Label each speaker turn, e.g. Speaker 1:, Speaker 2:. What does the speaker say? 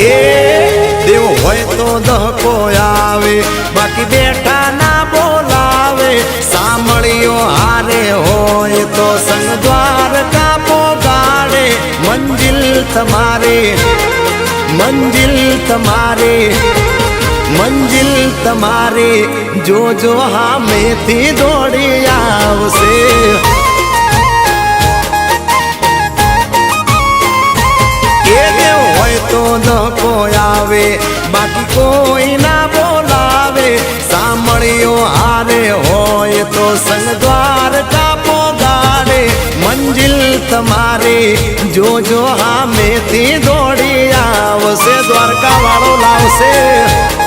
Speaker 1: એ દેવ હોય તો દહકો આવે બાકી બેઠા ના બોલાવે સાંભળ્યો હારે હોય તો સંગ દ્વારકા પોગાડે મંજિલ તમારી મંજિલ તમારી જોજો હામેથી દોડી આવશે એ દેવ હોય તો ધક્કો આવે બાકી કોઈ ના બોલાવે સાંભળ્યો હારે હોય તો સંગ દ્વારકા પોગાડે મંજિલ તમારી જોજો હામેથી દોડી આવશે દ્વારકા વાળો લાવશે